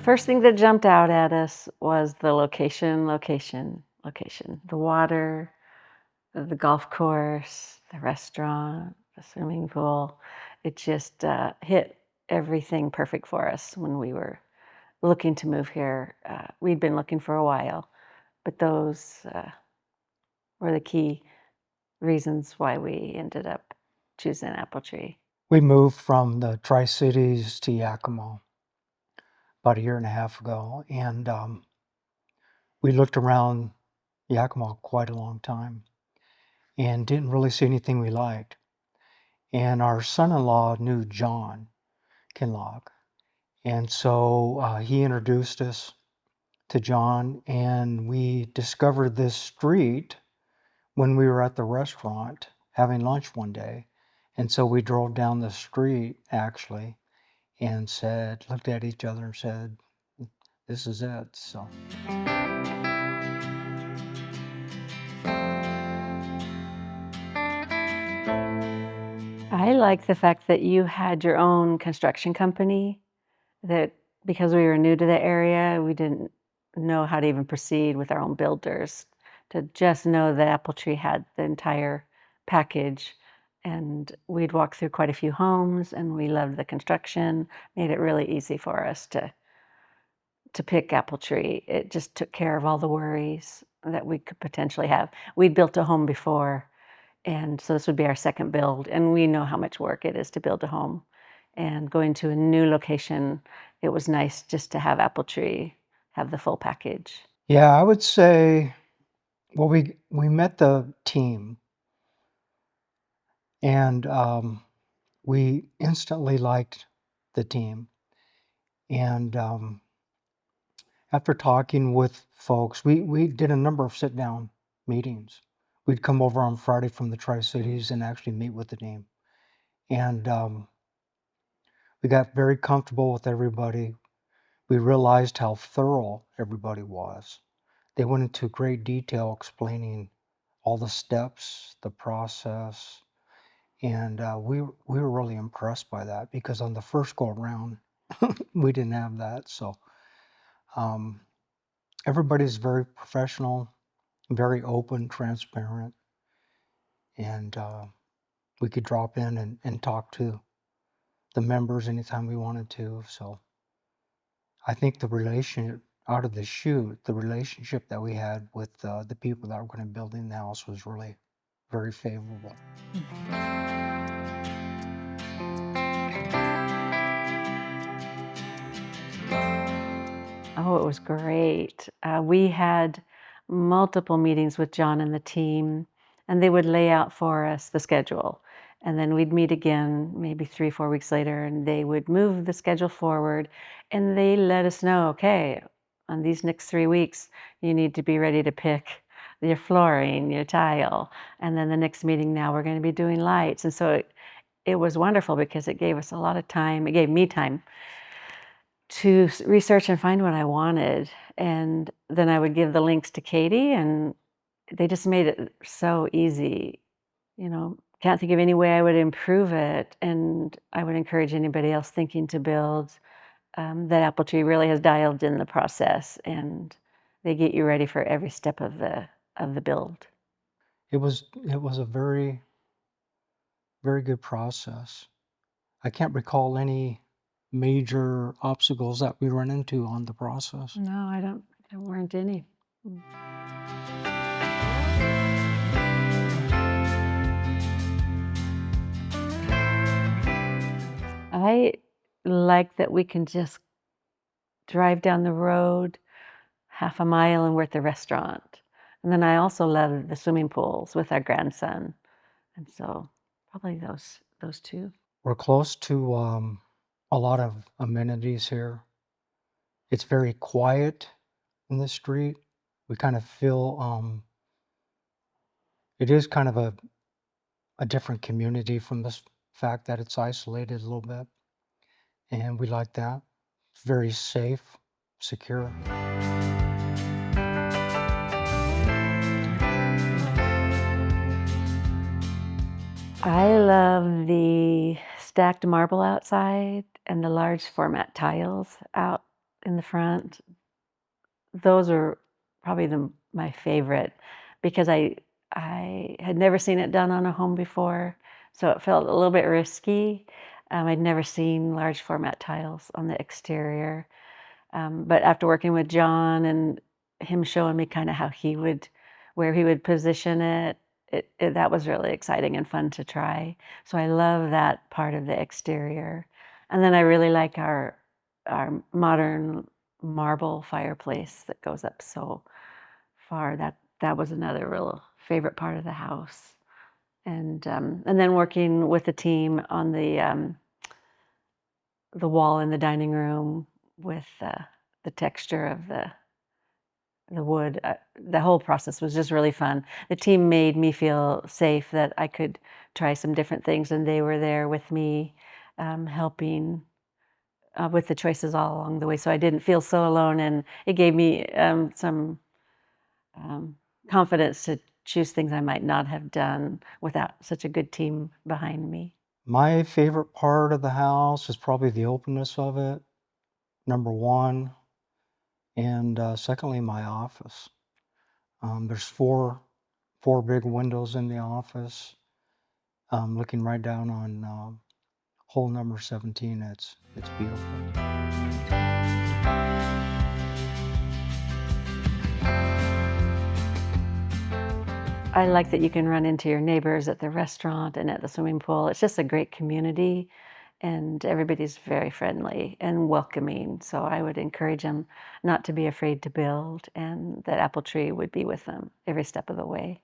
First thing that jumped out at us was the location, location, location. The water, the golf course, the restaurant, the swimming pool. It just hit everything perfect for us when we were looking to move here. We'd been looking for a while, but those were the key reasons why we ended up choosing Apple Tree. We moved from the Tri-Cities to Yakima about a year and a half ago, and we looked around Yakima quite a long time and didn't really see anything we liked. And our son-in-law knew John Kinlock, and so he introduced us to John, and we discovered this street when we were at the restaurant having lunch one day. And so we drove down the street actually and looked at each other and said, this is it. So I like the fact that you had your own construction company, that because we were new to the area, we didn't know how to even proceed with our own builders. To just know that Apple Tree had the entire package, and we'd walk through quite a few homes, and we loved the construction, made it really easy for us to pick Apple Tree. It just took care of all the worries that we could potentially have. We'd built a home before, and so this would be our second build, and we know how much work it is to build a home. And going to a new location, it was nice just to have Apple Tree have the full package. yeah, I would say, well, we met the team and we instantly liked the team. And after talking with folks, we did a number of sit down meetings. We'd come over on Friday from the Tri Cities and actually meet with the team. And we got very comfortable with everybody. We realized how thorough everybody was. They went into great detail explaining all the steps, the process, and we were really impressed by that because on the first go around, we didn't have that. So um, everybody's very professional, very open, transparent, and we could drop in and talk to the members anytime we wanted to. So I think the relation out of the chute, the relationship that we had with the people that were going to build in the house was really very favorable. Oh, it was great. We had multiple meetings with John and the team, and they would lay out for us the schedule. And then we'd meet again maybe 3, 4 weeks later, and they would move the schedule forward. And they let us know, okay, on these next 3 weeks, you need to be ready to pick your flooring, your tile. And then the next meeting, now we're going to be doing lights. And so it was wonderful because it gave us a lot of time. It gave me time to research and find what I wanted. And then I would give the links to Katie, and they just made it so easy. Can't think of any way I would improve it. And I would encourage anybody else thinking to build that Apple Tree really has dialed in the process, and they get you ready for every step of the build. It was a very, very good process. I can't recall any major obstacles that we run into on the process. No, I don't. There weren't any. Mm. I like that we can just drive down the road half a mile and we're at the restaurant. And then I also love the swimming pools with our grandson. And so probably those two. We're close to a lot of amenities here. It's very quiet in the street. We kind of feel it is kind of a different community from the fact that it's isolated a little bit. And we like that. It's very safe, secure. I love the stacked marble outside and the large format tiles out in the front, those are probably my favorite because I had never seen it done on a home before, so it felt a little bit risky. I'd never seen large format tiles on the exterior. But after working with John and him showing me kind of where he would position it, that was really exciting and fun to try. So I love that part of the exterior. And then I really like our modern marble fireplace that goes up so far. That was another real favorite part of the house. And then working with the team on the wall in the dining room with the texture of the wood. The whole process was just really fun. The team made me feel safe that I could try some different things, and they were there with me, helping with the choices all along the way. So I didn't feel so alone, and it gave me some um, confidence to choose things I might not have done without such a good team behind me. My favorite part of the house is probably the openness of it, number one, and secondly, my office. There's four big windows in the office, looking right down on hole number 17. It's beautiful. I like that you can run into your neighbors at the restaurant and at the swimming pool. It's just a great community, and everybody's very friendly and welcoming. So I would encourage them not to be afraid to build, and that Apple Tree would be with them every step of the way.